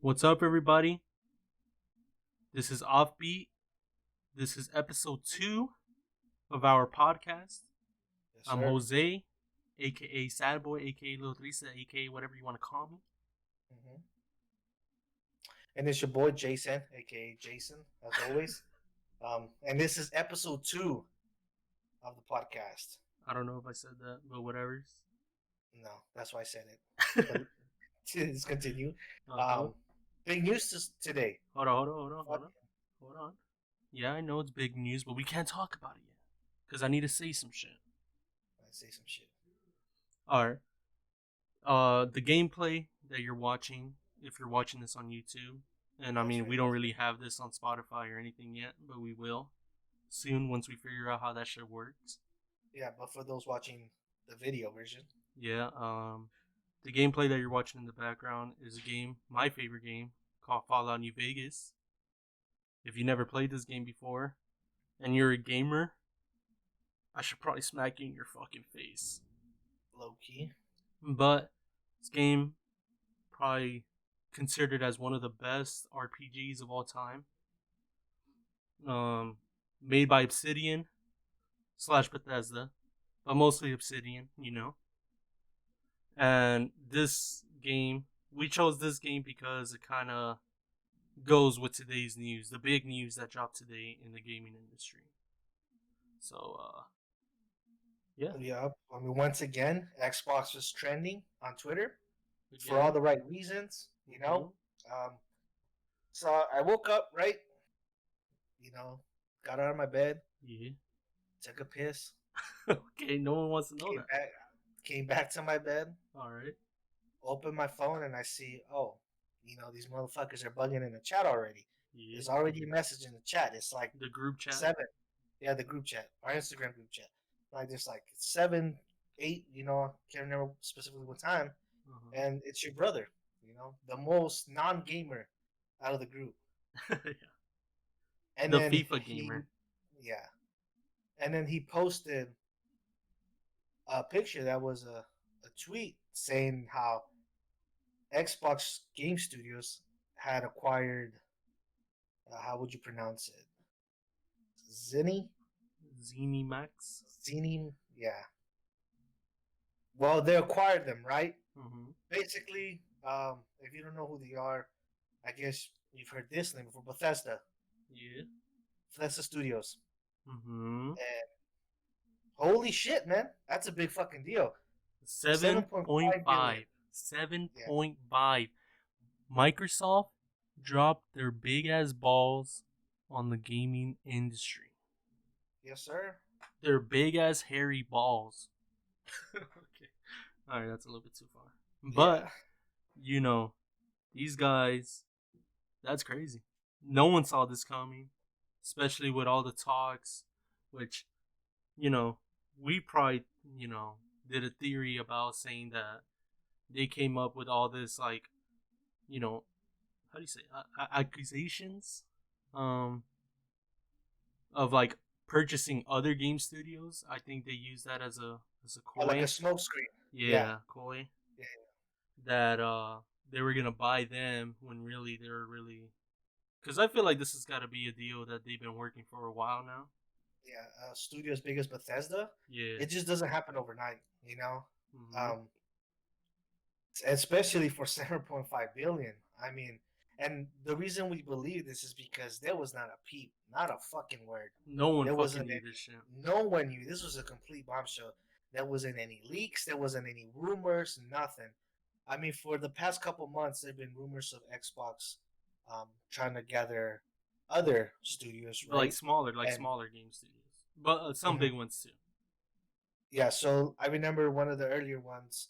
What's up, everybody? This is Offbeat. This is episode 2 of our podcast. Yes, I'm sir. Jose, aka Sad Boy, aka Lil Risa, aka whatever you want to call me. hmm And it's your boy Jason, aka Jason, as always. And this is episode 2 of the podcast. I don't know if I said that, but whatever. No, that's why I said it. But let's continue. Big news today. Hold on. Yeah, I know it's big news, but we can't talk about it yet because I need to say some shit. Let's say some shit. All right. The gameplay that you're watching, if you're watching this on YouTube, and I mean, we don't really have this on Spotify or anything yet, but we will soon once we figure out how that shit works. Yeah, but for those watching the video version. Yeah, the gameplay that you're watching in the background is a game, my favorite game, called Fallout New Vegas. If you never played this game before, and you're a gamer, I should probably smack you in your fucking face. Low key. But this game, probably considered as one of the best RPGs of all time. Made by Obsidian / Bethesda, but mostly Obsidian, you know. And this game, we chose this game because it kind of goes with today's news, the big news that dropped today in the gaming industry. So, yeah. Yeah, I mean, once again, Xbox was trending on Twitter Again. for all the right reasons, you know. So I woke up, right? You know, got out of my bed, Yeah. took a piss. Okay, no one wants to know that. Came back to my bed. All right. Open my phone and I see, these motherfuckers are bugging in the chat already. Yeah. There's already a message in the chat. It's like the group chat. 7. Yeah, the group chat, our Instagram group chat. Like there's like 7, 8. I can't remember specifically what time. And it's your brother. The most non-gamer out of the group. Yeah. And the then FIFA gamer. Yeah. And then he posted a picture that was a tweet saying how Xbox Game Studios had acquired, how would you pronounce it? ZeniMax? Yeah. Well, they acquired them, right? Mm-hmm. Basically, if you don't know who they are, I guess you've heard this name before, Bethesda. Yeah. Bethesda Studios. Mm-hmm. And holy shit, man. That's a big fucking deal. 7.5. 7.5. Microsoft dropped their big ass balls on the gaming industry. Yes, sir. Their big ass hairy balls. Okay. Alright, that's a little bit too far. But, these guys, that's crazy. No one saw this coming. Especially with all the talks, which, we probably, did a theory about saying that they came up with all this, like, how do you say, accusations, of like purchasing other game studios. I think they use that as a coy, like a smoke screen. Yeah, coy. Yeah. That they were gonna buy them when really they were really, because I feel like this has got to be a deal that they've been working for a while now. Yeah, studio as big as Bethesda. Yeah, it just doesn't happen overnight, Mm-hmm. Especially for 7.5 billion. I mean, and the reason we believe this is because there was not a peep, not a fucking word. No one There fucking wasn't knew any- this shit. No one knew. This was a complete bombshell. There wasn't any leaks. There wasn't any rumors. Nothing. I mean, for the past couple months, there've been rumors of Xbox trying to gather other studios, right? Like smaller game studios, but some big ones too. Yeah, so I remember one of the earlier ones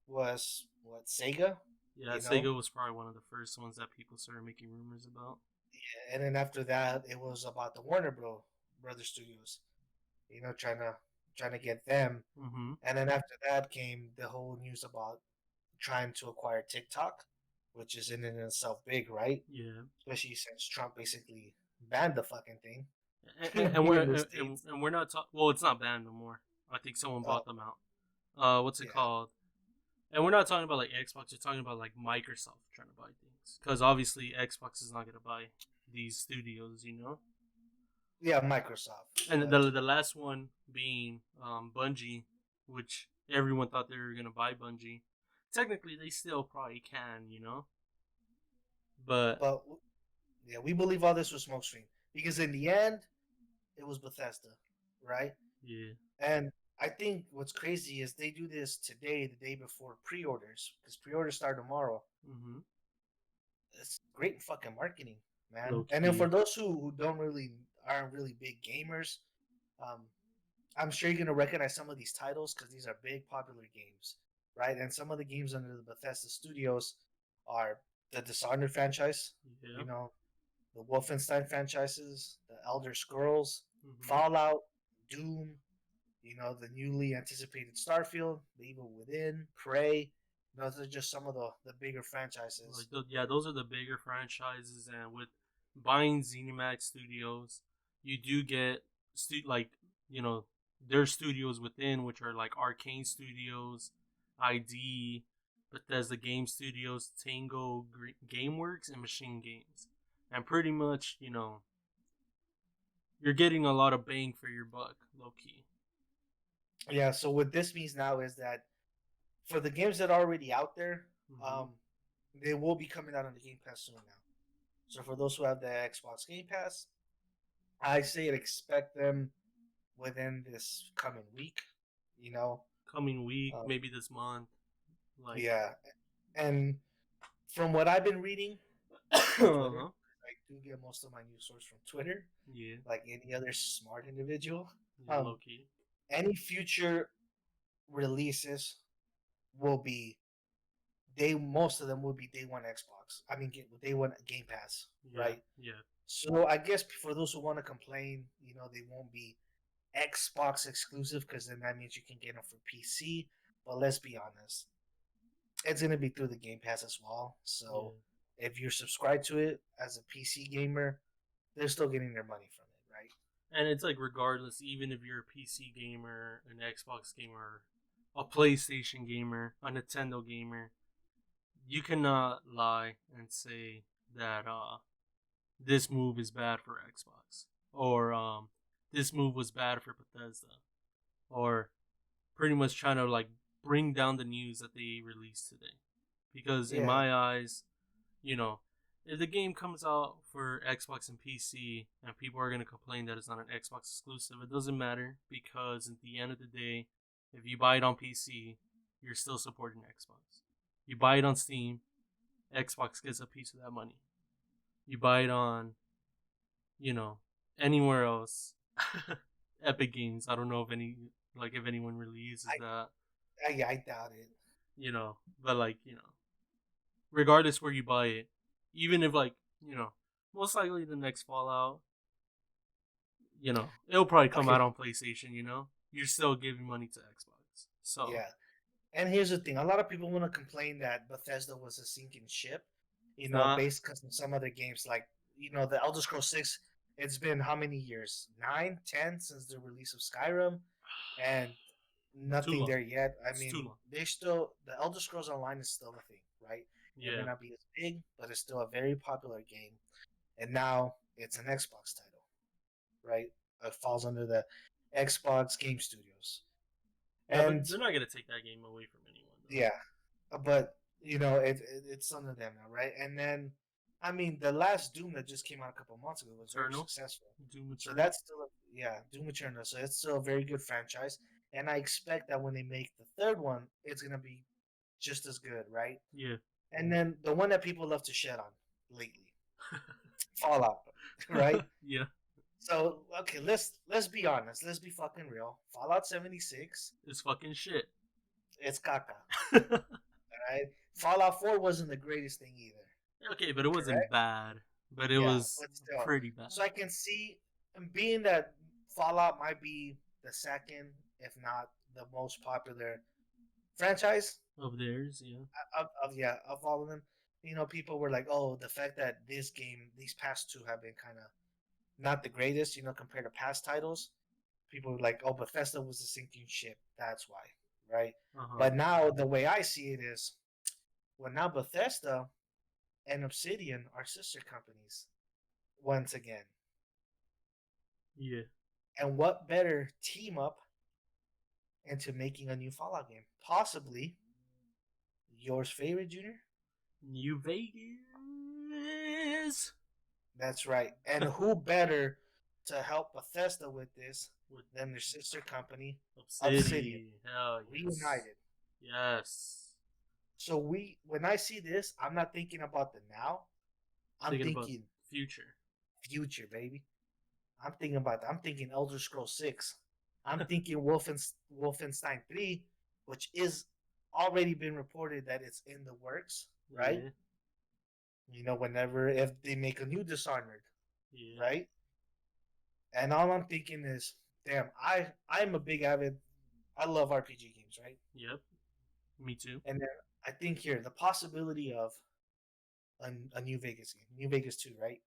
was Sega. Yeah, Sega was probably one of the first ones that people started making rumors about. And then after that, it was about the Warner Brothers Studios. Trying to trying to get them. Mm-hmm. And then after that came the whole news about trying to acquire TikTok, which is in and itself big, right? Yeah. Especially since Trump basically banned the fucking thing And here we're in the States. and we're not talking. Well, it's not banned no more. I think someone Oh, bought them out. What's it yeah. called? And we're not talking about like Xbox. We're talking about like Microsoft trying to buy things because obviously Xbox is not gonna buy these studios, you know. Yeah, Microsoft. And But the last one being Bungie, which everyone thought they were gonna buy Bungie. Technically, they still probably can, you know. But but yeah, we believe all this was smokescreen because in the end, it was Bethesda, right? yeah. And I think what's crazy is they do this today, the day before pre-orders, because pre-orders start tomorrow. Mm-hmm. It's great fucking marketing, man. Low And then for key. those who don't really aren't really big gamers, um, I'm sure you're gonna recognize some of these titles because these are big popular games, right? And some of the games under the Bethesda Studios are the Dishonored franchise, Yeah. you know, the Wolfenstein franchises, the Elder Scrolls, Mm-hmm. Fallout, Doom, you know, the newly anticipated Starfield, The Evil Within, Prey. Those are just some of the bigger franchises. Like yeah, those are the bigger franchises, and with buying ZeniMax Studios, you do get like you know their studios within, which are like Arcane Studios, ID, Bethesda Game Studios, Tango GameWorks, and Machine Games, and pretty much you're getting a lot of bang for your buck, low key. Yeah, so what this means now is that for the games that are already out there, Mm-hmm. um, they will be coming out on the Game Pass soon now. So for those who have the Xbox Game Pass, I say expect them within this coming week. You know, Coming week, uh, maybe this month, like. yeah. And from what I've been reading on Twitter, Uh-huh. I do get most of my news source from Twitter, Yeah, like any other smart individual. yeah, low key. Any future releases will be most of them will be day one Xbox. I mean, day one Game Pass, Yeah, right? yeah. So I guess for those who want to complain, you know, they won't be Xbox exclusive because then that means you can get them for PC. But let's be honest, it's gonna be through the Game Pass as well. So Yeah. if you're subscribed to it as a PC gamer, they're still getting their money from it, right? And it's like regardless, even if you're a PC gamer, an Xbox gamer, a PlayStation gamer, a Nintendo gamer, you cannot lie and say that this move is bad for Xbox or this move was bad for Bethesda or pretty much trying to like bring down the news that they released today. Because in Yeah, my eyes, you know, if the game comes out for Xbox and PC and people are going to complain that it's not an Xbox exclusive, it doesn't matter because at the end of the day, if you buy it on PC, you're still supporting Xbox. You buy it on Steam, Xbox gets a piece of that money. You buy it on, you know, anywhere else. Epic Games, I don't know if if anyone releases that, I doubt it. but regardless where you buy it, even if most likely the next Fallout, it'll probably come Okay, out on PlayStation. You're still giving money to Xbox, so yeah. And here's the thing: a lot of people want to complain that Bethesda was a sinking ship, you it's know, not based because of some other games like the Elder Scrolls 6. It's been how many years? 9, 10 since the release of Skyrim, and too nothing long. there yet. I It's too mean, long. they still the Elder Scrolls Online is still a thing, right? It may Yeah, not be as big, but it's still a very popular game. And now it's an Xbox title, right? It falls under the Xbox Game Studios, yeah, but and they're not gonna take that game away from anyone though. yeah, but it's under them now, right? And then, I mean, the last Doom that just came out a couple months ago was very Eternal, successful. Doom So Eternal. that's still yeah, Doom Eternal. So it's still a very good franchise, and I expect that when they make the third one, it's gonna be just as good, right? Yeah, And then the one that people love to shed on lately, Fallout, right? yeah, So okay, let's be honest. Let's be fucking real. Fallout 76, it's fucking shit. it's caca, right? Fallout 4 wasn't the greatest thing either. Okay, but it wasn't Correct? bad. But it Yeah, was but still. pretty bad. So I can see, and being that Fallout might be, the second, if not the most popular franchise Of theirs, yeah. of yeah of all of them. You know, people were like, "Oh, the fact that this game, these past two have been kind of not the greatest, you know, compared to past titles." People were like, "Oh, Bethesda was a sinking ship. That's why." Right? Uh huh. But now the way I see it is, well, now Bethesda and Obsidian are sister companies once again. Yeah. And what better team up into making a new Fallout game? Possibly yours favorite, Junior? New Vegas. That's right. And who better to help Bethesda with this With than their sister company, Obsidian, Obsidian. Hell yes. reunited. Yes. So when I see this, I'm not thinking about the now. I'm Thinking about thinking future. future, baby. I'm thinking Elder Scrolls 6. I'm thinking Wolfenstein 3, which is already been reported that it's in the works, right? Yeah. You know, whenever if they make a new Dishonored, Yeah. right? And all I'm thinking is, damn, I'm a big avid. I love RPG games, right? Yep. Me too. And then I think here the possibility of a New Vegas game, New Vegas 2, right?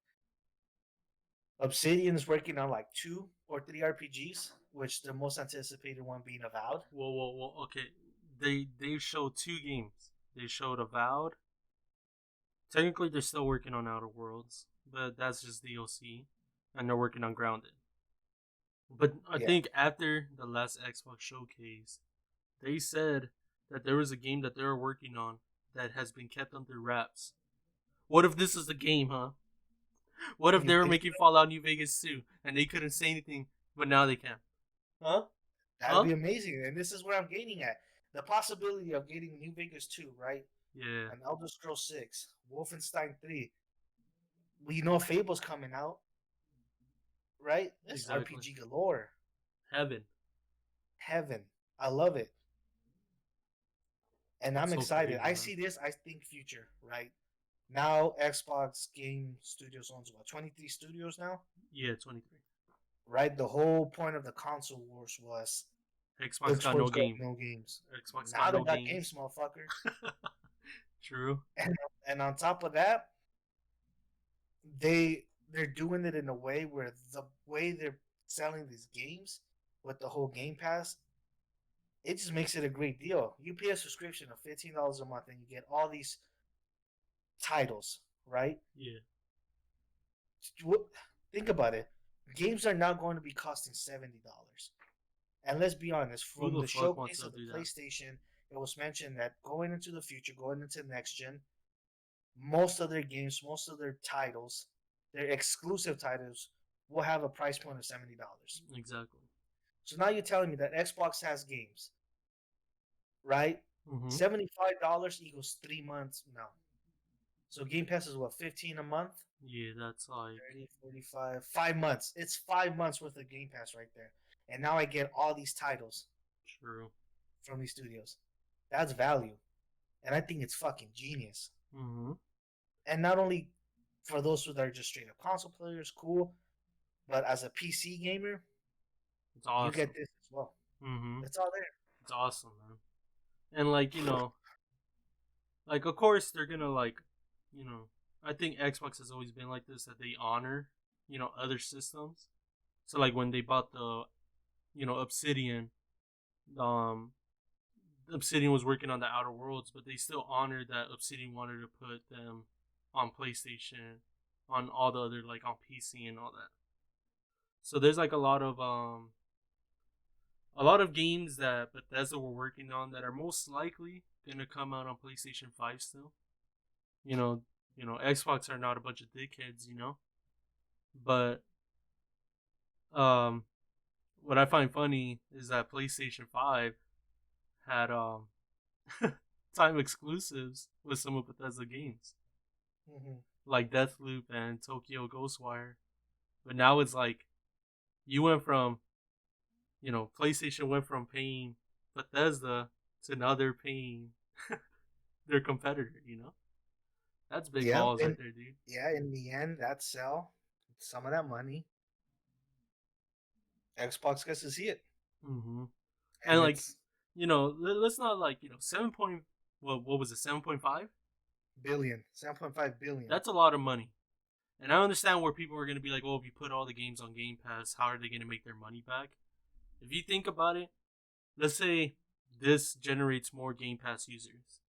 Obsidian's working on like 2 or 3 RPGs, which the most anticipated one being Avowed. Whoa, whoa, whoa. Okay. They showed two games. They showed Avowed. Technically, they're still working on Outer Worlds, but that's just DLC, and they're working on Grounded. But I Yeah, think after the last Xbox showcase, they said that there was a game that they were working on that has been kept under wraps. What if this is the game, huh? What if you they were think making Fallout New Vegas 2 and they couldn't say anything, but now they can? Huh? that'd Huh? be amazing. And this is where I'm gaining at the possibility of getting New Vegas 2, right? Yeah, An Elder Scrolls 6, Wolfenstein 3. We know Fable's coming out, right? This exactly. RPG galore, Heaven. heaven. I love it, and It's I'm so excited. crazy, I man. see this. I think future, right? Now Xbox Game Studios owns what 23 studios now, Yeah, 23. right? The whole point of the console wars was Xbox got no Xbox got game. no games. Xbox got Now they no got games, games. motherfucker. True. And on top of that, they're doing it in a way where the way they're selling these games with the whole Game Pass, it just makes it a great deal. You pay a subscription of $15 a month and you get all these titles, right? Yeah. Think about it. Games are now going to be costing $70. And let's be honest, Who from the the fuck wants showcase to of the do that? PlayStation, it was mentioned that going into the future, going into next gen, most of their games, most of their titles, their exclusive titles, will have a price point of $70. Exactly. So now you're telling me that Xbox has games, right? Mm-hmm. $75 equals 3 months. No. So Game Pass is what, 15 a month? Yeah, that's like 30, 45, 5 months. It's 5 months worth of Game Pass right there. And now I get all these titles true. from these studios. That's value. And I think it's fucking genius. Mm-hmm. And not only for those who are just straight up console players, cool, but as a PC gamer, It's you awesome. get this as well. Mm-hmm. It's all there. It's awesome, man. And like, like of course they're gonna like, you know, I think Xbox has always been like this, that they honor, other systems. So like when they bought the, Obsidian, um Obsidian was working on the Outer Worlds, but they still honored that Obsidian wanted to put them on PlayStation, on all the other, like on PC and all that. So there's like a lot of games that Bethesda were working on that are most likely gonna come out on PlayStation 5 still. You know, Xbox are not a bunch of dickheads, But um what I find funny is that PlayStation 5 had time exclusives with some of Bethesda games, Mm-hmm. like Deathloop and Tokyo Ghostwire. But now it's like you went from, PlayStation went from paying Bethesda to now they're paying their competitor. That's big Yeah, balls right and there, dude. yeah, in the end, that sell some of that money. Xbox gets to see it. Mm-hmm. And and like, it's let's not like 7 point. What was it? 7.5. 7.5 billion. That's a lot of money. And I understand where people are going to be like, oh, if you put all the games on Game Pass, how are they going to make their money back? If you think about it, let's say this generates more Game Pass users.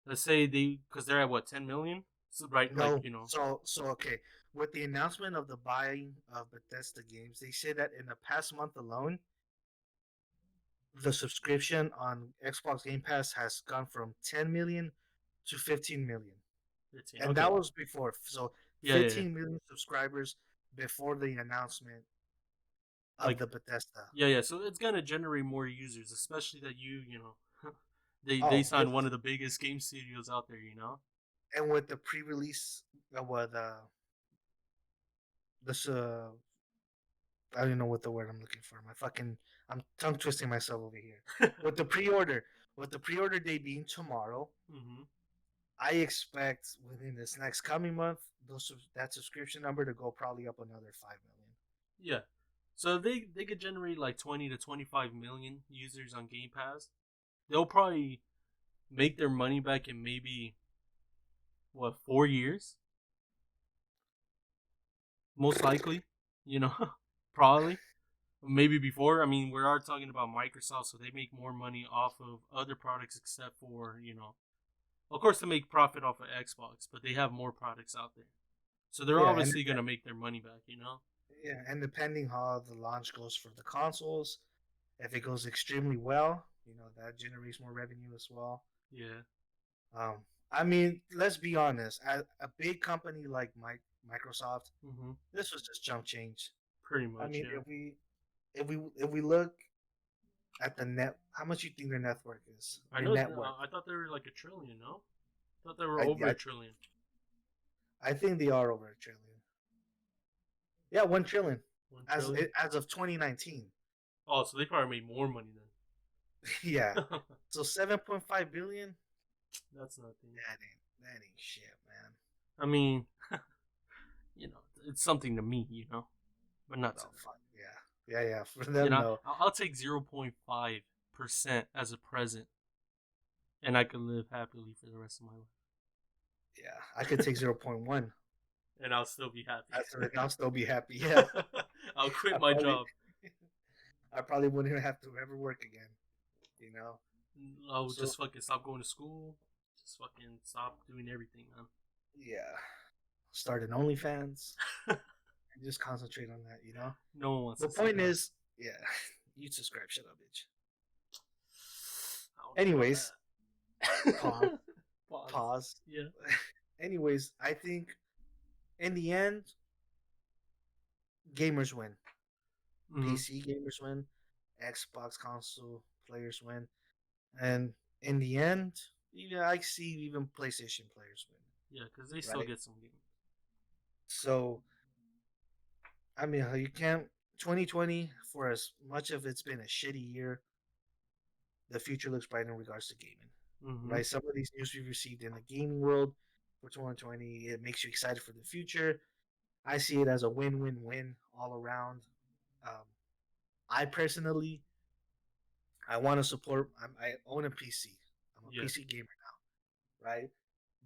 Let's say because they're at what, 10 million? So, right, like, No, so okay. With the announcement of the buying of Bethesda games, they say that in the past month alone, the subscription on Xbox Game Pass has gone from 10 million to 15 million. 15. And that Okay. was before. So Yeah, yeah, yeah. 15 million subscribers before the announcement of Like, the Bethesda. yeah, yeah. So it's going to generate more users, especially that they Oh, signed one of the biggest game studios out there. and with the pre-release, with this I don't know what the word I'm looking for. I'm tongue twisting myself over here. With the pre-order, with the pre-order day being tomorrow, Hmm. I expect within this next coming month that subscription number to go probably up another 5 million. Yeah. So they could generate like 20 to 25 million users on Game Pass. They'll probably make their money back in maybe what, 4 years, most likely. You know, probably maybe before. I mean, we are talking about Microsoft, so they make more money off of other products, except for of course, they make profit off of Xbox, but they have more products out there, so they're Yeah, obviously gonna make their money back. and depending how the launch goes for the consoles, if it goes extremely well, that generates more revenue as well. Yeah. Um, I mean, let's be honest. A big company like Microsoft, Hmm. this was just jump change. Pretty I much, mean, yeah. if we look at the net, how much you think their network is? I Their know. net worth. I thought they were like a trillion. No, I thought they were I, over I a trillion. I think they are over a trillion. Yeah, 1 trillion One as trillion. as of 2019. Oh, so they probably made more money Yeah. then. So 7.5 billion. That's nothing. That ain't shit, man. I mean, it's something to me, but not to Oh them. fuck yeah, yeah, yeah. For them, no. I'll take 0.5% as a present, and I could live happily for the rest of my Yeah, I could take 0.1. and I'll still be happy. I'll still be happy. Yeah, I'll quit I my probably, job. I probably wouldn't have to ever work again. You know. I'll So just fucking stop going to school. Just fucking stop doing everything, yeah, start an OnlyFans man. and just concentrate on that. No one wants The to see point that. is, yeah, you subscribe. Shut up, bitch. I don't know Anyways, about pause. that. Pause. Pause. Yeah. Anyways, I think in the end, gamers win. Hmm. PC gamers win. Xbox console players win. And in the end, I see even PlayStation players Yeah, because they win, still right? get some games. So, I mean, you can't. 2020, for as much of it's been a shitty year, the future looks bright in regards to gaming, Hmm. right? Some of these news we've received in the gaming world for 2020, it makes you excited for the future. I see it as a win-win-win all around. Um, I personally, I want to support. I own a PC. I'm a Yeah. PC gamer now, right?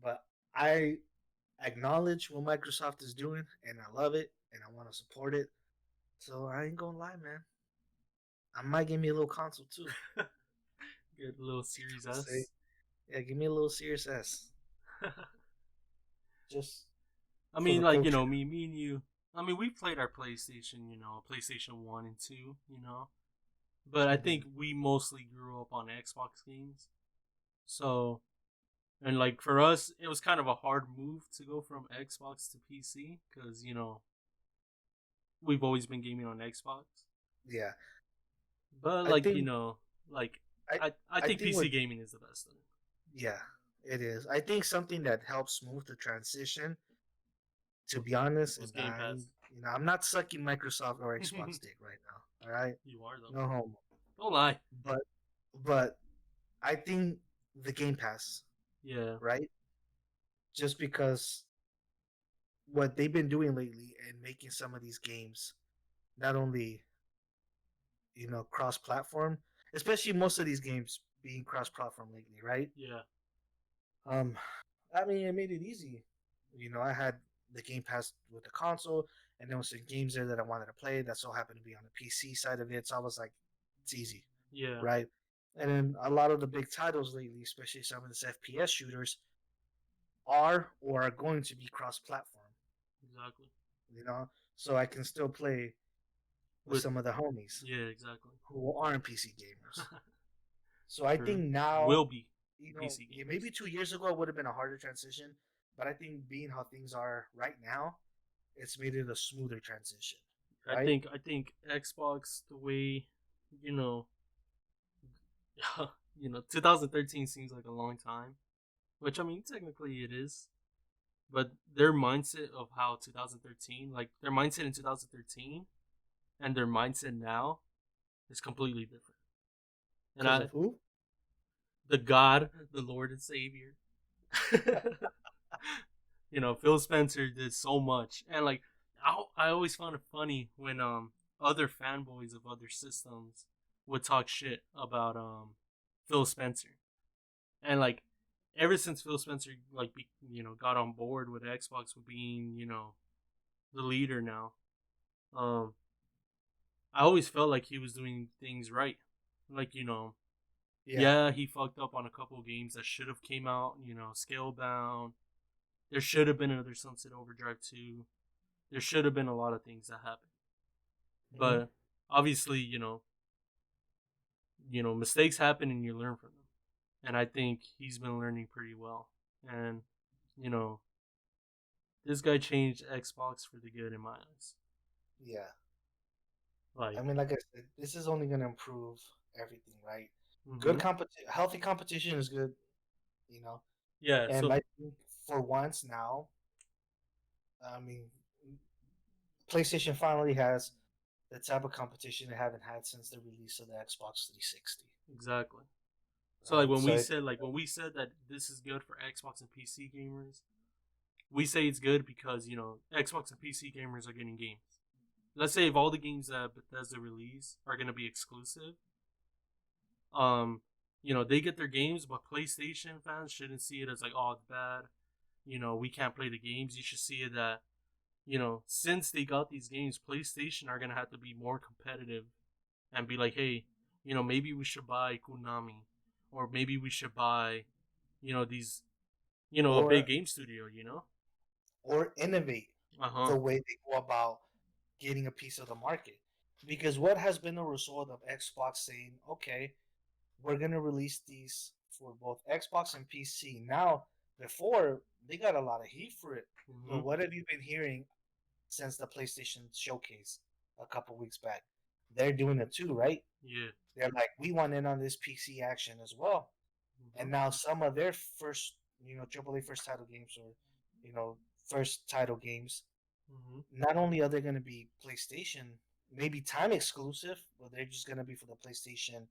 But I acknowledge what Microsoft is doing, and I love it, and I want to support it. So I ain't gonna lie, man. I might give me a little console too. Get a little Hate Series to say, S. yeah, give me a little Series S, just I for mean, the like, culture. me and you. I mean, we played our PlayStation 1 and 2. But I Mm-hmm. think we mostly grew up on Xbox games. So, and like for us, it was kind of a hard move to go from Xbox to PC because we've always been gaming on Xbox. Yeah, But I think like I I I think think PC what gaming is the best thing. yeah, it is. I think something that helps smooth the transition. To be honest, Was and Game Pass. I'm not sucking Microsoft or Xbox dick right now. All right, You are though. no homo. Don't lie. But but I think the Game Pass, Yeah. right? Just because what they've been doing lately and making some of these games not only cross-platform, especially most of these games being cross-platform lately, right? Yeah. Um, I mean, it made it easy. I had the Game Pass with the console, and there was some games there that I wanted to play that so happened to be on the PC side of it. So I was like, it's easy, Yeah. right? And then a lot of the big titles lately, especially some of these FPS shooters, are or are going to be cross-platform. Exactly. So I can still play with With some of the homies yeah, exactly. who aren't PC gamers. So I True. think now, Will be PC yeah, gamers. maybe 2 years ago it would have been a harder transition, but I think being how things are right now, it's made it a smoother transition, right? I think Xbox the way you know 2013 seems like a long time, which I mean technically it is, but their mindset of how 2013, like their mindset in 2013 and their mindset now is completely different. And Because of who? the God, the Lord and Savior, Phil Spencer did so much, and like I always found it funny when other fanboys of other systems would talk shit about Phil Spencer, and like ever since Phil Spencer got on board with Xbox with being the leader now, um I always felt like he was doing things right, like Yeah. yeah, he fucked up on a couple of games that should have came out, Scalebound. There should have been another Sunset Overdrive 2. There should have been a lot of things that happened. Hmm. But obviously, mistakes happen and you learn from them. And I think he's been learning pretty well. And, you know, this guy changed Xbox for the good in my eyes. Yeah. I Like, mean, like I said, this is only going to improve everything, right? Good mm-hmm. competition, healthy competition is good, you know. Yeah, And so I think for once now, I mean, PlayStation finally has the type of competition they haven't had since the release of the Xbox 360, exactly. So like right? So it, when we said that this is good for Xbox and PC gamers, we say it's good because, Xbox and PC gamers are getting games. Let's say if all the games that Bethesda release are gonna be exclusive, um, they get their games, but PlayStation fans shouldn't see it as like, oh, it's bad. We can't play the games. You should see it that, since they got these games, PlayStation are gonna have to be more competitive and be like, hey, maybe we should buy Konami, or maybe we should buy, these, a big or game studio. or innovate Uh huh. the way they go about getting a piece of the market. Because what has been the result of Xbox saying, okay, we're gonna release these for both Xbox and PC. Now, before they got a lot of heat for it, but Mm-hmm. what have you been hearing since the PlayStation showcase a couple weeks back? They're doing it too, right? Yeah. They're like, we want in on this PC action as well. Mm-hmm. And now some of their first, AAA first title games or, you know, first title games, Mm-hmm. not only are they going to be PlayStation, maybe time exclusive, but they're just going to be for the PlayStation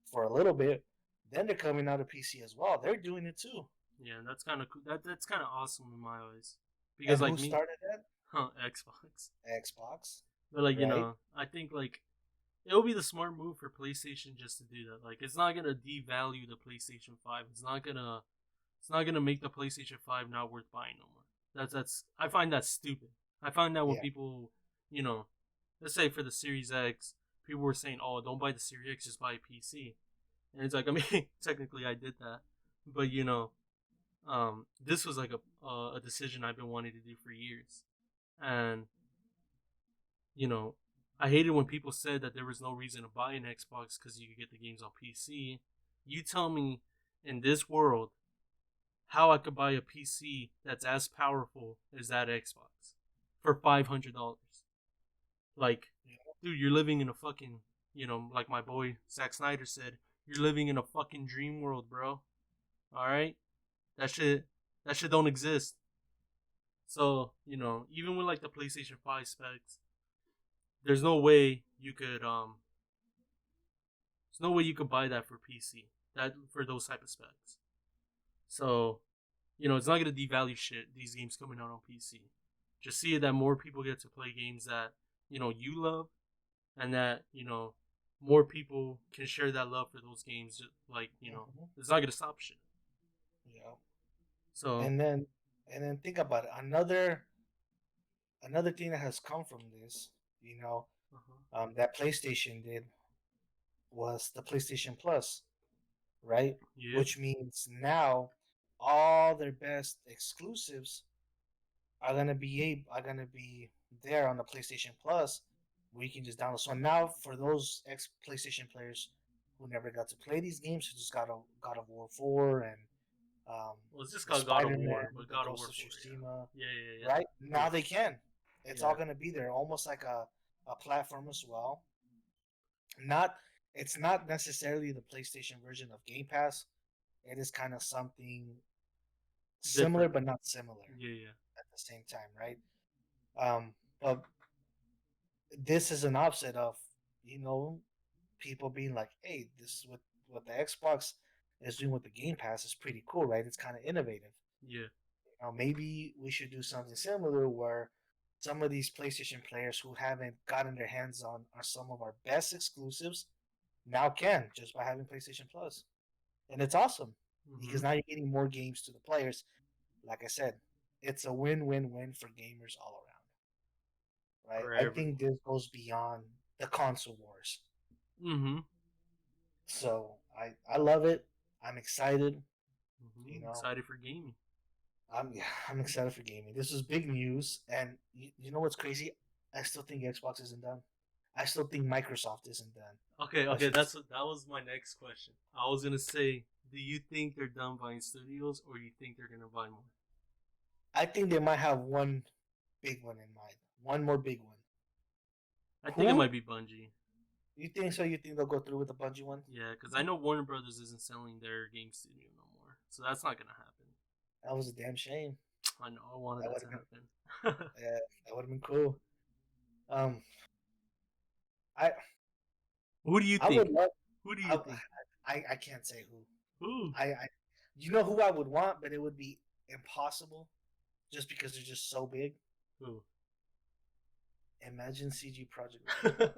for a little bit. Then they're coming out of PC as well. They're doing it too. Yeah, that's kind of cool. That's kind of awesome in my eyes, because And like who me, started that? Xbox. Xbox, But like right? I think like it would be the smart move for PlayStation just to do that. Like it's not gonna devalue the PlayStation 5. It's not gonna make the PlayStation 5 not worth buying no more. That's I find that stupid. I find that when Yeah. people, you know, let's say for the Series X, people were saying, "Oh, don't buy the Series X, just buy a PC." And it's like, I mean, technically I did that, but this was like a decision I've been wanting to do for years, and you know, I hated when people said that there was no reason to buy an Xbox because you could get the games on PC. You tell me in this world how I could buy a PC that's as powerful as that Xbox for $500. Like, dude, you're living in a fucking, like my boy Zack Snyder said, you're living in a fucking dream world, bro. All right, that shit, that shit don't exist. So, even with like the PlayStation 5 specs, there's no way you could there's no way you could buy that for PC. That for those type of specs. So, it's not gonna devalue shit, these games coming out on PC. Just see that more people get to play games that, you love, and that, more people can share that love for those games. Like Hmm. it's not gonna stop shit. Yeah. So And then think about it. Another thing that has come from this, you know, uh-huh. that PlayStation did was the PlayStation Plus, right? Yeah, Which means now all their best exclusives are gonna be there on the PlayStation Plus, where you can just download. So now for those ex PlayStation players who never got to play these games, who just got a God of War 4 and um, well, it's just the called God of Spider War, Man, but the God of Ghost War of 4, Tsushima, yeah, yeah, yeah, right? yeah, Now they can. It's yeah, yeah. all gonna be there, almost like a platform as well. Not it's not necessarily the PlayStation version of Game Pass. It is kind of something similar, Different. but not similar Yeah, yeah, at the same time, right? But this is an offset of you know people being like, "Hey, this is what the Xbox is doing with the Game Pass is pretty cool, right? It's kind of innovative. yeah. Maybe we should do something similar where some of these PlayStation players who haven't gotten their hands on some of our best exclusives now can just by having PlayStation Plus, and it's awesome Mm-hmm. because now you're getting more games to the players. Like I said, it's a win-win-win for gamers all around, right? For I think everyone. this goes beyond the console wars. Mm-hmm. So I love it. I'm excited. You Mm-hmm. know, Excited for gaming. yeah, I'm excited for gaming. This is big news, and you know what's crazy? I still think Xbox isn't done. I still think Microsoft isn't done. Okay, Let's okay. just. That was my next question. I was gonna say, do you think they're done buying studios, or you think they're gonna buy more? I think they might have one big one in mind. One more big one. I think it Who? might be Bungie. You think so? You think they'll go through with the Bungie one? Yeah, because I know Warner Brothers isn't selling their game studio no more, so that's not gonna happen. That was a damn shame. I know. I wanted That that would to have been. happen. That would have been cool. Um, I Who do you I would think? love. Who do you I think? I can't say who. Who? I you know who I would want, but it would be impossible just because they're just so big. Who? Imagine CG Project Red.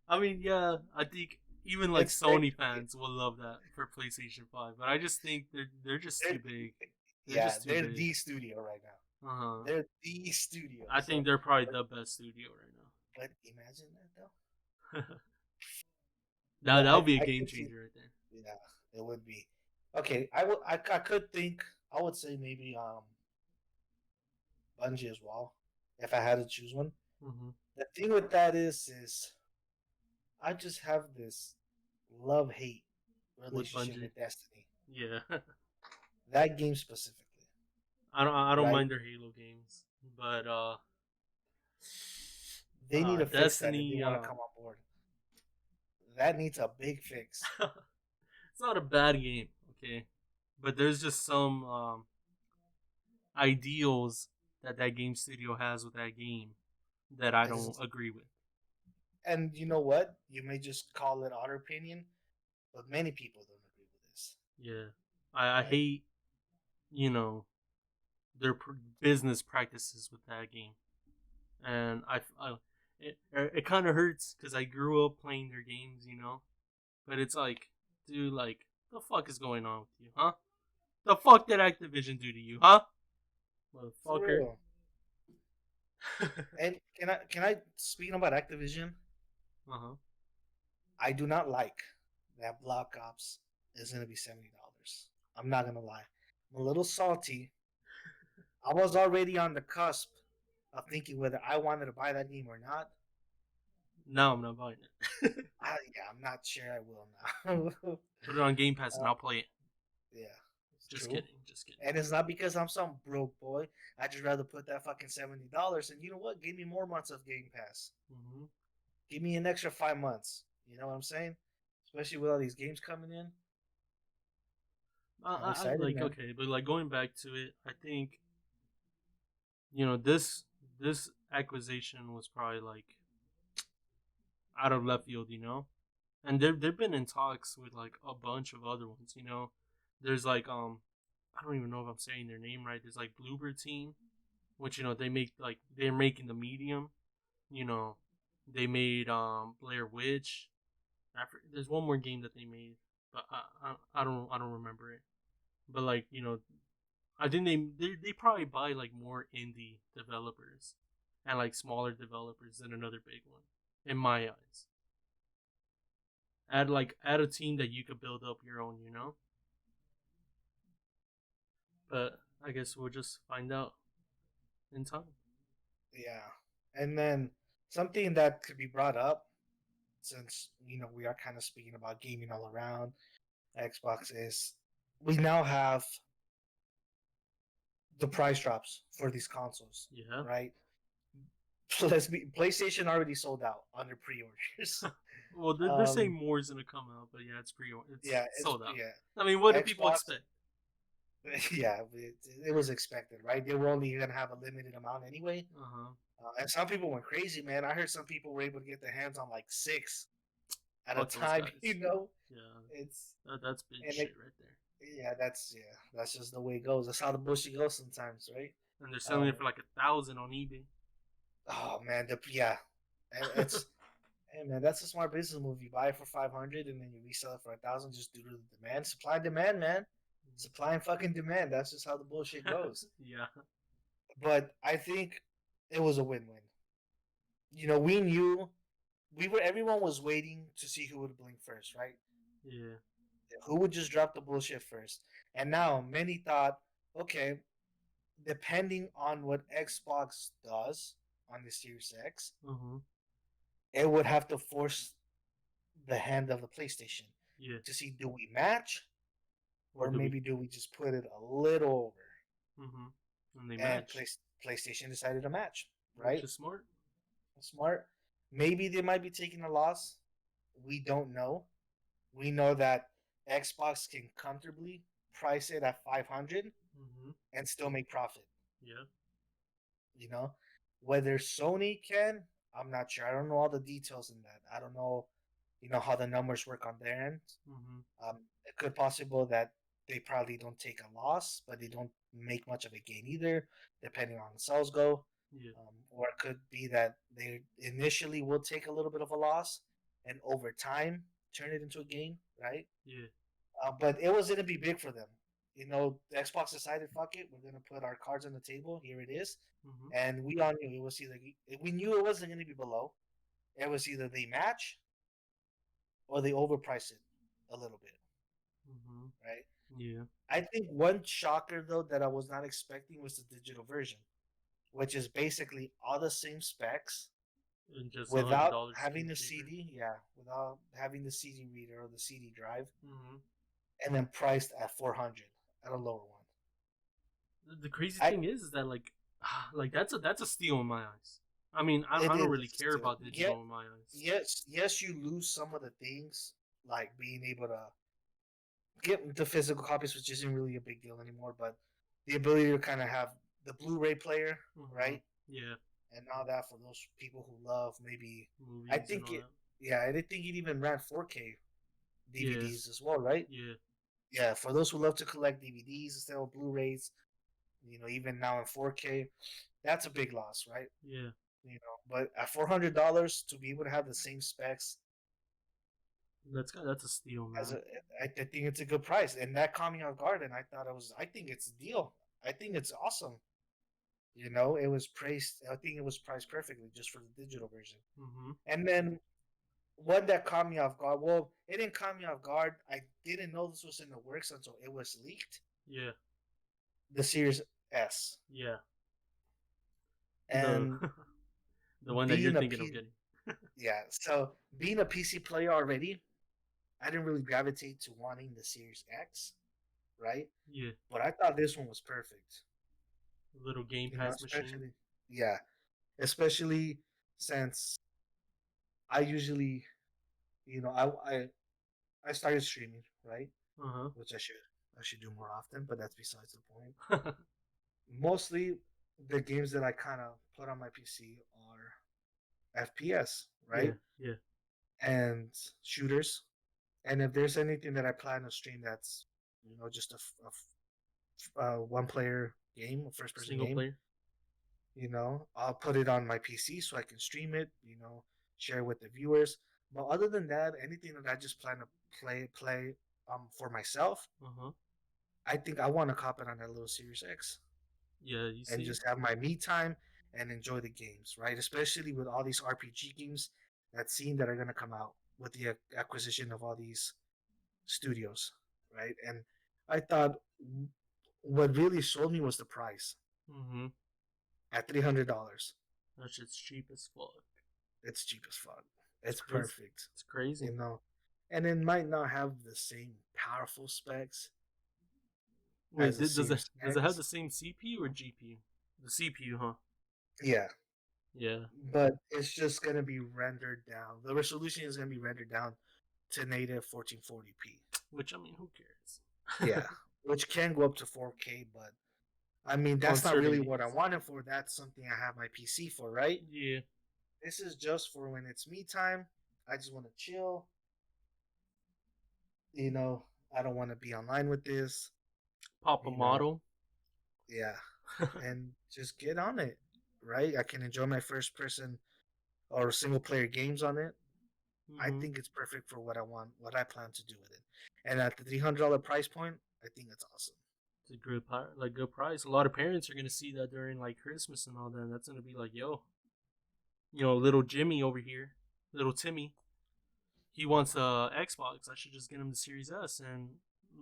I mean, yeah, I think even like It's they, Sony fans will love that for PlayStation 5, but I just think they're just they're too big. They're yeah, just too they're big. the studio right now. Uh huh. They're the studio. I think So, they're probably but, the best studio right but imagine that though. now. But That would be a I game could see, changer right there. yeah, it would be. Okay, I could think I would say maybe Bungie as well if I had to choose one. Mm-hmm. The thing with that is I just have this love hate With relationship Bungie, with Destiny. yeah. That game specifically, I don't right? mind their Halo games, but They need to fix that if they Destiny, want to come on board. That needs a big fix. it's not a bad game, okay, but there's just some ideals that that game studio has with that game that I It don't is, agree with. and you know what? You may just call it our opinion, but many people don't agree with this, Yeah, I right? hate you know their business practices with that game, and it kind of hurts because I grew up playing their games, but it's like, dude, like the fuck is going on with you, huh? The fuck did Activision do to you, huh, For motherfucker? real. And can I speaking about Activision? Uh huh. I do not like that Black Ops is gonna be $70. I'm not gonna lie. I'm a little salty. I was already on the cusp of thinking whether I wanted to buy that game or not. Now I'm not buying it. Yeah, I'm not sure I will now. Put it on Game Pass and I'll play it. Yeah, it's Just true. kidding, just kidding. And it's not because I'm some broke boy. I just rather put that fucking $70. And you know what? Give me more months of Game Pass. Mm-hmm. Give me an extra 5 months. You know what I'm saying? Especially with all these games coming in. I'm I excited, like, man. okay, but like going back to it, I think this acquisition was probably like out of left field, and they've been in talks with like a bunch of other ones. There's like I don't even know if I'm saying their name right. There's like Bluebird Team, which they make like they're making the medium. You know, they made Blair Witch. There's one more game that they made, but I don't remember it. But like I think they probably buy like more indie developers and like smaller developers than another big one, in my eyes. Add a team that you could build up your own. But I guess we'll just find out in time. Yeah. And then something that could be brought up, since we are kind of speaking about gaming all around Xbox, is we now have the price drops for these consoles, Yeah. right? So let's be PlayStation already sold out under pre-orders. Well, they're saying um, more is gonna come out, but yeah, it's yeah, sold out. yeah. I mean, what do people Xbox, expect? yeah, it was expected, right? They were only gonna have a limited amount anyway, Uh huh. and some people went crazy, man. I heard some people were able to get their hands on like six at a Fuck those time. guys. Yeah, It's that's bitch and shit right there. that's just the way it goes. That's how the bullshit goes sometimes, right? And they're selling it Um, for like 1,000 on eBay. oh man, yeah, it's hey man, that's a smart business move. You buy it for 500 and then you resell it for 1,000 just due to the demand, supply and demand, man. Supply and fucking demand. That's just how the bullshit goes. Yeah. But I think it was a win-win. We knew everyone was waiting to see who would blink first, right? Yeah. Who would just drop the bullshit first? And now many thought, okay, depending on what Xbox does on the Series X, Uh-huh. it would have to force the hand of the PlayStation Yeah. to see, do we match, Or or do we? maybe do we just put it a little over? Mm-hmm. And they And matched, PlayStation decided to match, which right? is smart. Smart. Maybe they might be taking a loss. We don't know. We know that Xbox can comfortably price it at 500 Mm-hmm. and still make profit. Yeah. You know, whether Sony can, I'm not sure. I don't know all the details in that. I don't know, how the numbers work on their end. Mm-hmm. It could possible that they probably don't take a loss, but they don't make much of a gain either, depending on the sales go. Yeah. Or it could be that they initially will take a little bit of a loss, and over time turn it into a gain, right? Yeah. But it was going to be big for them. Xbox decided, fuck it, we're going to put our cards on the table. Here it is, Mm-hmm. and we all knew it was either we knew it wasn't going to be below. It was either they match or they overprice it a little bit, Mm-hmm. right? Yeah. I think one shocker though that I was not expecting was the digital version, which is basically all the same specs And just without $100 having the cheaper. CD, yeah, without having the CD reader or the CD drive, Mm-hmm. and then priced at 400 at a lower one. The crazy I thing is that like that's a steal in my eyes. I mean, I, It I don't is really care still, about digital in my eyes. yes, you lose some of the things like being able to get the physical copies, which isn't really a big deal anymore, but the ability to kind of have the Blu-ray player, Mm-hmm. right? Yeah. And all that for those people who love maybe. I Movies and think all that. yeah, I didn't think it even ran 4K DVDs Yes. as well, right? Yeah. Yeah, for those who love to collect DVDs instead of Blu-rays, even now in 4K, that's a big loss, right? Yeah. But at $400 to be able to have the same specs That's a steal, as man. I think it's a good price, and that caught me off guard. And I think it's a deal. I think it's awesome. It was priced. I think it was priced perfectly just for the digital version. Mm-hmm. And then one that caught me off guard. Well, it didn't caught me off guard. I didn't know this was in the works until it was leaked. Yeah. The Series S, Yeah. The and the one that you're being a thinking of P, getting. yeah. So being a PC player already, I didn't really gravitate to wanting the Series X, right? Yeah. But I thought this one was perfect. Little Game Pass machine. Especially, yeah, especially since I usually, you know, I started streaming, right? Uh Which I should do more often, but that's besides the point. huh. Mostly, the games that I kind of put on my PC are FPS, Yeah. right? Yeah. And shooters. And if there's anything that I plan to stream that's, just a one player game, a first person Single game, player. I'll put it on my PC so I can stream it, share with the viewers. But other than that, anything that I just plan to play for myself, Uh huh. I think I want to cop it on that little Series X Yeah, you and see. just have my me time and enjoy the games, right? Especially with all these RPG games that are gonna come out with the acquisition of all these studios, right? And I thought what really sold me was the price Mm-hmm. at $300. That shit's cheap as fuck. It's cheap as fuck. It's It's crazy. perfect, It's crazy. you know. And it might not have the same powerful specs Wait, as the Series does it have X. the same CPU or GPU? The CPU, huh? Yeah, Yeah. but it's just gonna be rendered down. The resolution is gonna be rendered down to native 1440p. Which I mean, who cares? Yeah, which can go up to 4K, but I mean On that's not certain really what I games. wanted for. That's something I have my PC for, right? Yeah. This is just for when it's me time. I just want to chill. You know, I don't want to be online with this. Pop a You know, model. yeah, and just get on it, right? I can enjoy my first person or single player games on it. I Mm-hmm. think it's perfect for what I want, what I plan to do with it. And at the $300 price point, I think it's awesome. It's a good like good price. A lot of parents are gonna see that during like Christmas and all that. And that's gonna be like, yo, little Jimmy over here, little Timmy, he wants a Xbox. I should just get him the Series S. And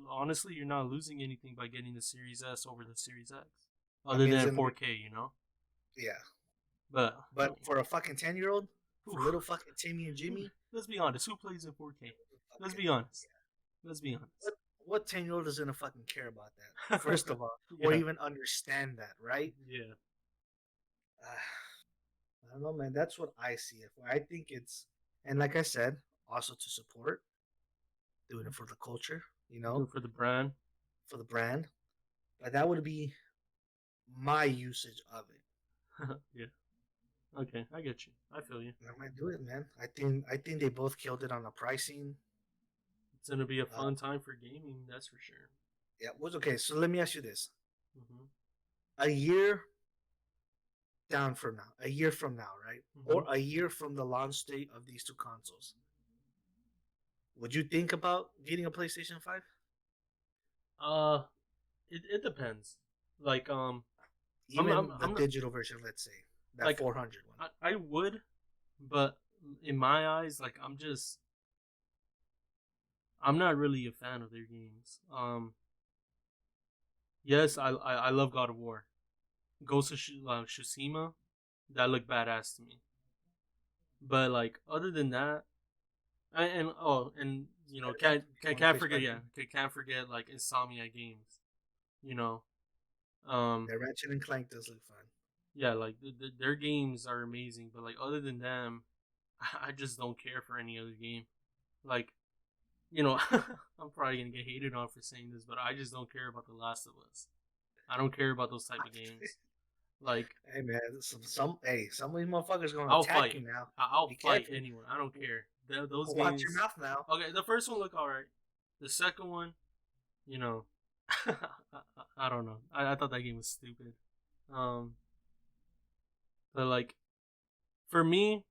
honestly, you're not losing anything by getting the Series S over the Series X, I other mean, it's than gonna be 4K. yeah. But I But mean, for a fucking 10-year-old, for oof, little fucking Timmy and Jimmy, let's be honest. Who plays in 4K? Let's fucking be honest. Let's be honest. what 10-year-old is gonna fucking care about that? First of all, or Yeah, even understand that, right? yeah. I don't know, man. That's what I see it for. I think it's, and like I said, also to support, doing it for the culture, Do it for the brand. for the brand. But that would be my usage of it. Yeah. Okay, I get you. I feel you. And I might do it, man. I think they both killed it on the pricing. It's gonna be a Uh, fun time for gaming. That's for sure. yeah, was okay. So let me ask you this: Mhm. a year a year from now, right, or Mhm. a year from the launch date of these two consoles, would you think about getting a PlayStation 5? Uh, it depends. Like Even the I'm not digital version, let's say that like 400 one. I would, but in my eyes, like I'm not really a fan of their games. Yes, I love God of War. Ghost of Tsushima, that looked badass to me. But like other than that, and can't One-face forget, Spider-Man. yeah, can't forget like Insomnia games. You know, um, The Ratchet and Clank does look fun. yeah, like their games are amazing. But like other than them, I just don't care for any other game. Like I'm probably gonna get hated on for saying this, but I just don't care about The Last of Us. I don't care about those type of games. Like Hey man, some of these motherfuckers gonna I'll attack fight. you now. I'll Be fight careful. anyone. I don't care. Those Watch your games. mouth now. Okay, the first one looked alright. The second one, you know, I don't know. I thought that game was stupid. Um, but like for me,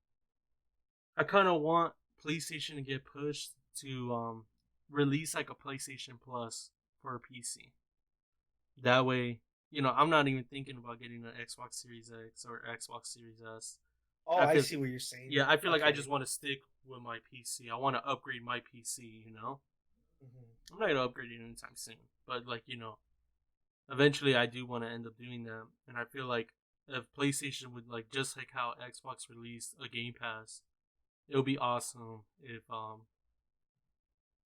I kind of want PlayStation to get pushed to release like a PlayStation Plus for a PC. That way, I'm not even thinking about getting an Xbox Series X or Xbox Series S. Oh, I I feel see what you're saying. Yeah, I feel like I Okay. just want to stick with my PC. I want to upgrade my PC. Hmm. I'm not gonna upgrade it anytime soon, but like eventually I do want to end up doing that, and I feel like if PlayStation would like just like how Xbox released a Game Pass, it would be awesome if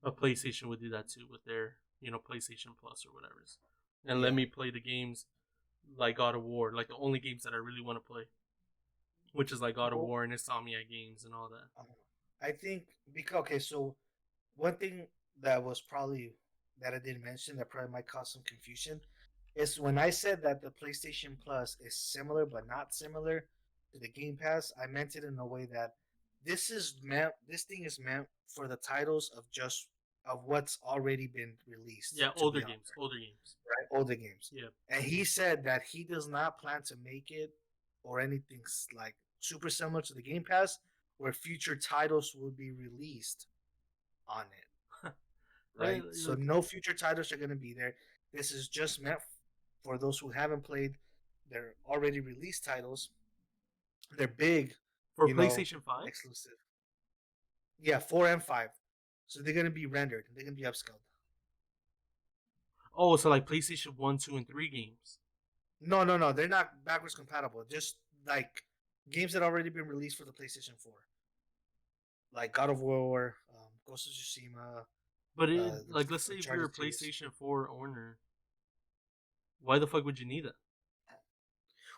a PlayStation would do that too with their PlayStation Plus or whatever, and let Yeah. me play the games like God of War, like the only games that I really want to play, which is like God of Well, War and Insomnia games and all that. uh, I think because okay, so one thing that was probably that I didn't mention that probably might cause some confusion is when I said that the PlayStation Plus is similar but not similar to the Game Pass. I meant it in a way that this thing is meant for the titles of what's already been released Yeah, to be out older games. there, right? Older games. Yeah, And he said that he does not plan to make it or anything like super similar to the Game Pass where future titles will be released on it, right? So Look, no future titles are going to be there. This is just meant for those who haven't played their already released titles. They're big, for PlayStation 5. exclusive. Yeah, 4 and 5. So they're going to be rendered. They're going to be upscaled. Oh, so like PlayStation 1, 2, and 3 games. No, no, no. They're not backwards compatible. Just like games that already been released for the PlayStation 4, like God of War, Ghost of Tsushima, But the like, let's say if you're a Uncharted series. PlayStation 4 owner, why the fuck would you need that?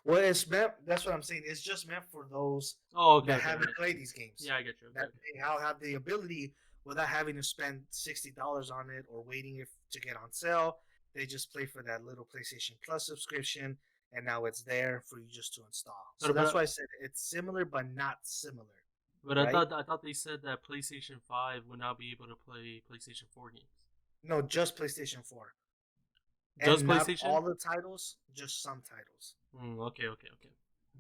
Well, it's meant. That's what I'm saying. It's just meant for those Oh, okay, that okay, haven't okay. played these games. Yeah, I get you. Okay, That okay. they now have the ability without having to spend $60 on it or waiting if to get on sale. They just play for that little PlayStation Plus subscription, and now it's there for you just to install. So But that's but why I said it's similar but not similar, but right? I thought they said that PlayStation 5 would not be able to play PlayStation 4 games. No, just PlayStation 4, Just and not PlayStation? all the titles, just some titles. Okay, okay, okay.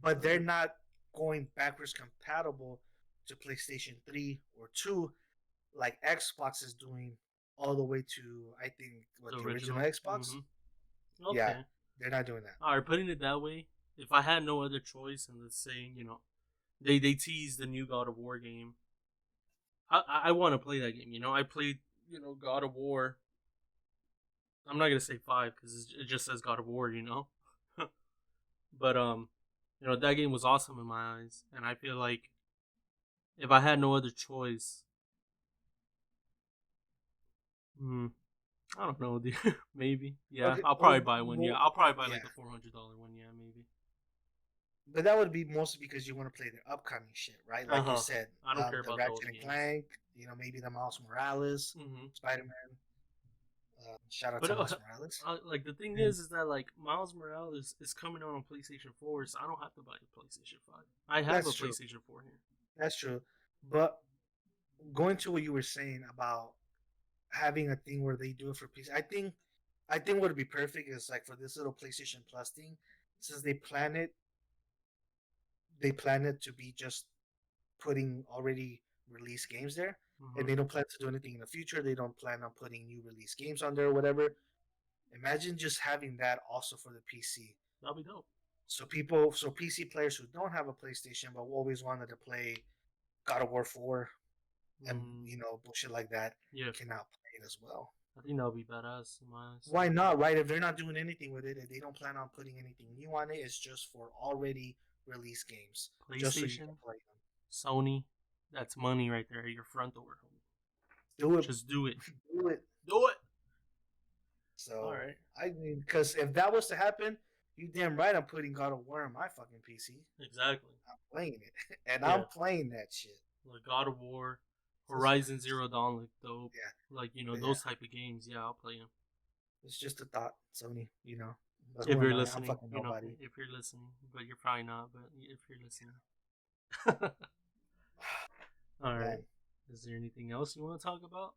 But they're not going backwards compatible to PlayStation 3 or 2 like Xbox is doing all the way to I think what The the original original. Xbox. Mm-hmm. Yeah, Okay. they're not doing that. All right. Putting it that way, if I had no other choice, and let's say they tease the new God of War game, I want to play that game. I played God of War. I'm not gonna say 5 because it just says God of War. But that game was awesome in my eyes, and I feel like if I had no other choice, hmm, I don't know, dude. Maybe, yeah, Okay, I'll probably buy one. Yeah, well, I'll probably buy yeah, like the $400 one. Yeah, maybe. but that would be mostly because you want to play the upcoming shit, right? Uh Like you huh. said, I don't care the about those Ratchet and games. Clank, maybe the Miles Morales, Mm-hmm. Spider Man. Shout out But to Miles Morales. like the thing And is that like Miles Morales is coming out on PlayStation 4, so I don't have to buy the PlayStation 5. I have a that's true. PlayStation 4 here. That's true. But going to what you were saying about having a thing where they do it for PC, I think what would be perfect is like for this little PlayStation Plus thing, since they plan it to be just putting already released games there, and Mm-hmm. they don't plan to do anything in the future. They don't plan on putting new release games on there or whatever. Imagine just having that also for the PC. That'll be dope. So PC players who don't have a PlayStation but always wanted to play God of War 4 and Mm, bullshit like that yeah, cannot play it as well. I think that'll be badass in my eyes. Why not, right? If they're not doing anything with it, if they don't plan on putting anything new on it, it's just for already released games, just so you can PlayStation, play them. Sony, that's money right there at your front door. Do it, Just do it. do it. Do it. All So right. I mean, because if that was to happen, you damn right I'm putting God of War on my fucking PC. Exactly. I'm playing it, and I'm Yeah. playing that shit. Like God of War, It's Horizon Zero Dawn look dope. yeah, Like yeah. those type of games. Yeah, I'll play them. It's just a thought, Sony. But If who am you're I? I'm listening, fucking nobody. if you're listening, but you're probably not. But if you're listening, all right. Man, Is there anything else you want to talk about?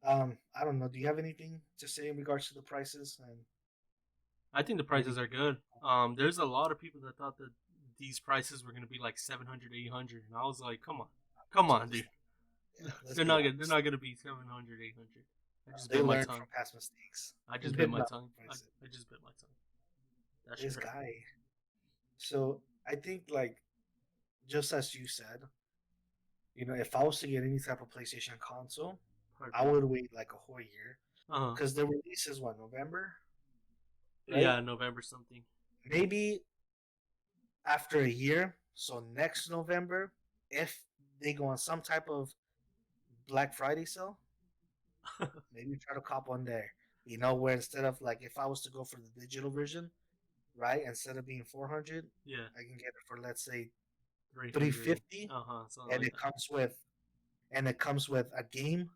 I don't know. Do you have anything to say in regards to the prices and I think the prices are anything? good. There's a lot of people that thought that these prices were gonna be like 700, 800, and I was like, come on, dude. Yeah, let's They're be not gonna they're honest. not gonna be 700, 800. I just They bit my learned tongue. from past mistakes. I Who just bit did my not tongue. price it? I just bit my tongue. That shit This hurt. guy. So I think like just as you said, if I was to get any type of PlayStation console, I Perfect. would wait like a whole year Uh huh. because the release is what, November, right? Yeah, November something. Maybe after a year, so next November, if they go on some type of Black Friday sale, maybe try to cop one there. Where instead of like if I was to go for the digital version, right, instead of being 400, Yeah, I can get it for let's say 300. 350, Uh huh. Something and like it that. comes with a game,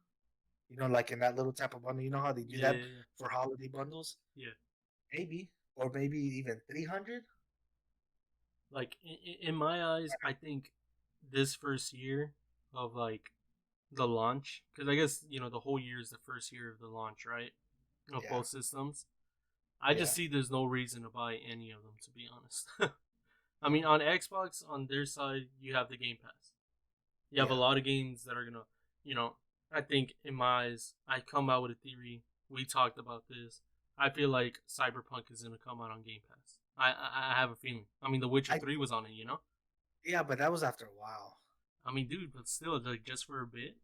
like in that little type of bundle. You know how they do Yeah, that yeah, yeah. for holiday bundles? Yeah. Maybe, or maybe even 300. Like in my eyes, I think this first year of like the launch, because I guess the whole year is the first year of the launch, right? Of Yeah, both systems. I just yeah, see there's no reason to buy any of them, to be honest. I mean, on Xbox, on their side, you have the Game Pass. You have a Yeah, lot of games that are gonna, you know, I think in my eyes, I come out with a theory. We talked about this. I feel like Cyberpunk is gonna come out on Game Pass. I have a feeling. I mean, The Witcher I 3 was on it. yeah, but that was after a while. I mean, dude, but still, like just for a bit.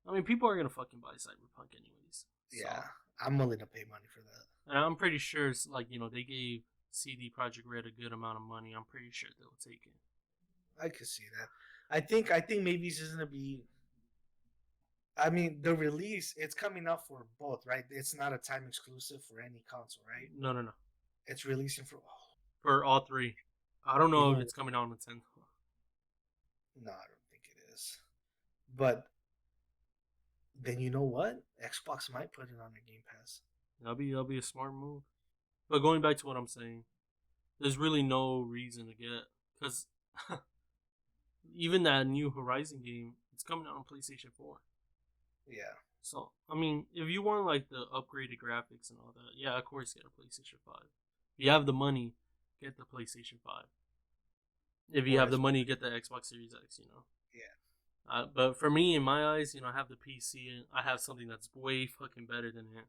I mean, people are gonna fucking buy Cyberpunk anyways. Yeah, So, I'm willing to pay money for that. and I'm pretty sure, it's like they gave CD Project Red a good amount of money. I'm pretty sure they'll take it. I could see that. I think maybe it's just gonna be. I mean, the release it's coming out for both, right? It's not a time exclusive for any console, right? No, no, no. It's releasing for. Oh, For all three, I don't you know if know, it's coming out on Nintendo. no, I don't think it is. But then you know what? Xbox might put it on their Game Pass. That'll be a smart move. But going back to what I'm saying, there's really no reason to get because even that new Horizon game, it's coming out on PlayStation 4. Yeah, So I mean, if you want like the upgraded graphics and all that, yeah, of course get a PlayStation 5. If you have the money, get the PlayStation 5. If you or have the it's money, get the Xbox Series X. yeah. But for me, in my eyes, I have the PC and I have something that's way fucking better than it.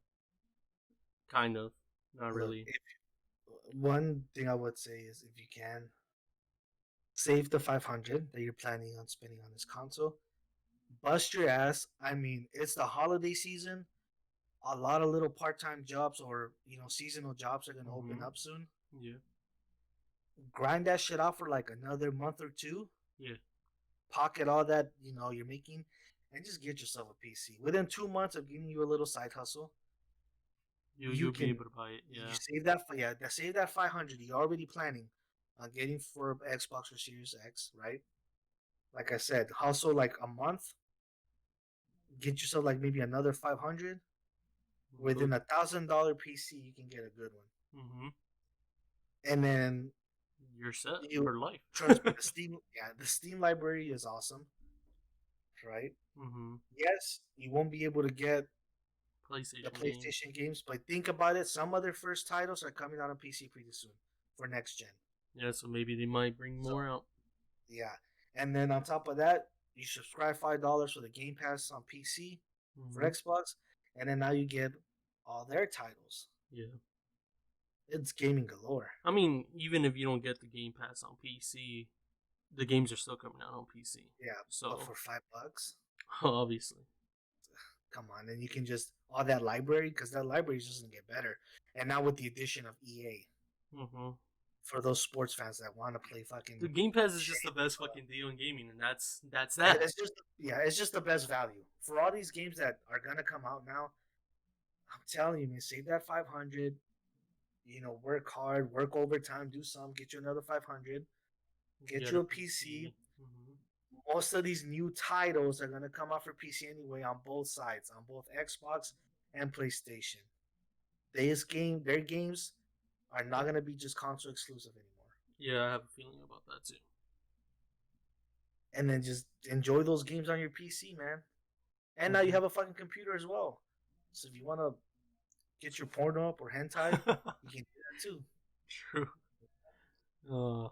Kind of, not Look, really. if one thing I would say is if you can save the 500 that you're planning on spending on this console, bust your ass. I mean, it's the holiday season. A lot of little part-time jobs or seasonal jobs are gonna open Mm-hmm. up soon. Yeah, Grind that shit out for like another month or two. yeah. Pocket all that you're making, and just get yourself a PC. Within 2 months of giving you a little side hustle, you You'll be can able to buy it. you Yeah. save that 500 you're already planning on getting for Xbox or Series X, right? Like I said, hustle like a month, get yourself like maybe another 500. Within $1,000 PC, you can get a good one, Mm-hmm. and then You're set you for life. trust me. The Steam library is awesome, right? Mm-hmm. Yes, you won't be able to get the PlayStation games. PlayStation games, but think about it. Some other first titles are coming out on PC pretty soon for next gen. Yeah, so maybe they might bring So more out. yeah, and then on top of that, you subscribe $5 for the Game Pass on PC for Mm-hmm. Xbox, and then now you get all their titles. Yeah. It's gaming galore. I mean, even if you don't get the Game Pass on PC, the games are still coming out on PC. Yeah, but So for $5, obviously. come on, and you can just all that library because that library is just gonna get better. And now with the addition of EA Mm-hmm. for those sports fans that want to play fucking The Game Pass is just the shit, best fucking deal in gaming, and that's that. it's just the best value for all these games that are gonna come out now. I'm telling you, man, save that 500. Work hard, work overtime, do some, get you another 500, get Get you a a PC. PC. Mm-hmm. Most of these new titles are gonna come out for PC anyway on both sides, on both Xbox and PlayStation. Their games are not gonna be just console exclusive anymore. Yeah, I have a feeling about that too. And then just enjoy those games on your PC, man. And now you Mm-hmm. have a fucking computer as well. So if you wanna get your porno up or hentai, you can do that too. True. Uh,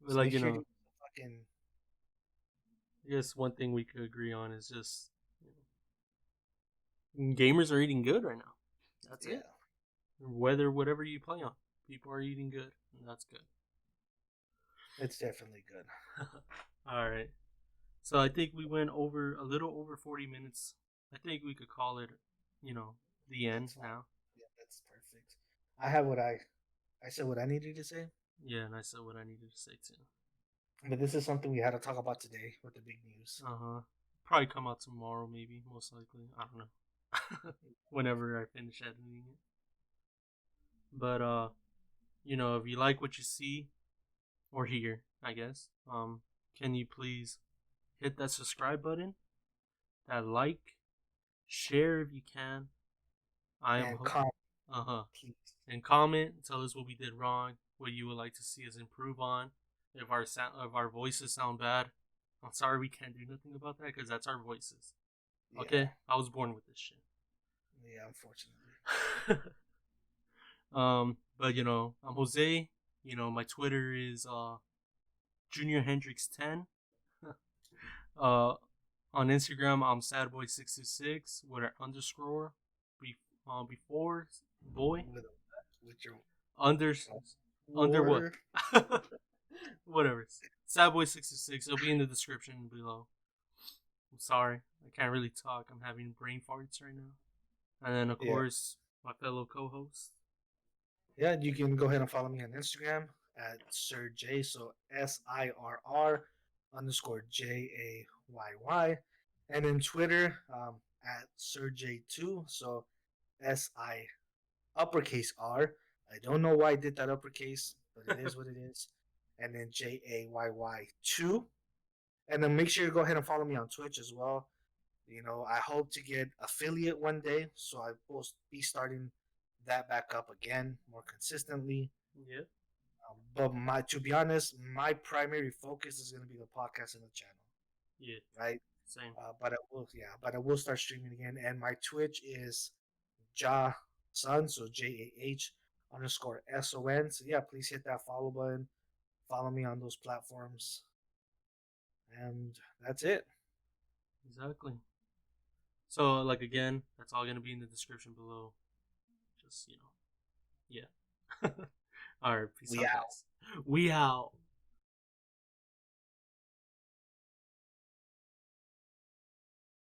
but Just like make sure to fucking I guess one thing we could agree on is just gamers are eating good right now. That's yeah. it. Whatever you play on, people are eating good, and that's good. It's definitely good. All right. So I think we went over a little over 40 minutes. I think we could call it, you know, the end That's fine. now. Yeah, that's perfect. I have what I said what I needed to say, Yeah, and I said what I needed to say too. but this is something we had to talk about today with the big news. Uh huh. Probably come out tomorrow, maybe, most likely. I don't know. Whenever I finish editing it. But if you like what you see or hear, I guess, can you please hit that subscribe button, that like, share if you can. I am And comment, uh huh, please. and comment. Tell us what we did wrong, what you would like to see us improve on. If our voices sound bad, I'm sorry we can't do nothing about that because that's our voices. Yeah, Okay, I was born with this shit. yeah. Unfortunately, But I'm Jose. My Twitter is Junior Hendrix 10. Uh, on Instagram, I'm sadboy626 with an underscore before boy with your under under what war. whatever. Sadboy626. It'll be in the description below. I'm sorry, I can't really talk. I'm having brain farts right now. And then of Yeah, course my fellow co-host. yeah. You can go ahead and follow me on Instagram at Sir J. So SIRR underscore JAYY, and then Twitter at Sir J2. So SI uppercase R. I don't know why I did that uppercase, but it is what it is. And then JAYY2. And then make sure you go ahead and follow me on Twitch as well. You know, I hope to get affiliate one day, so I will be starting that back up again more consistently. Yeah, But my, to be honest, my primary focus is going to be the podcast and the channel, yeah, right? same. But I will start streaming again, and my Twitch is Ja Sun, so JAH underscore SON. So yeah, please hit that follow button. Follow me on those platforms, and that's it. Exactly. So like again, that's all gonna be in the description below. Just yeah. All right, peace We out, out. guys. We out.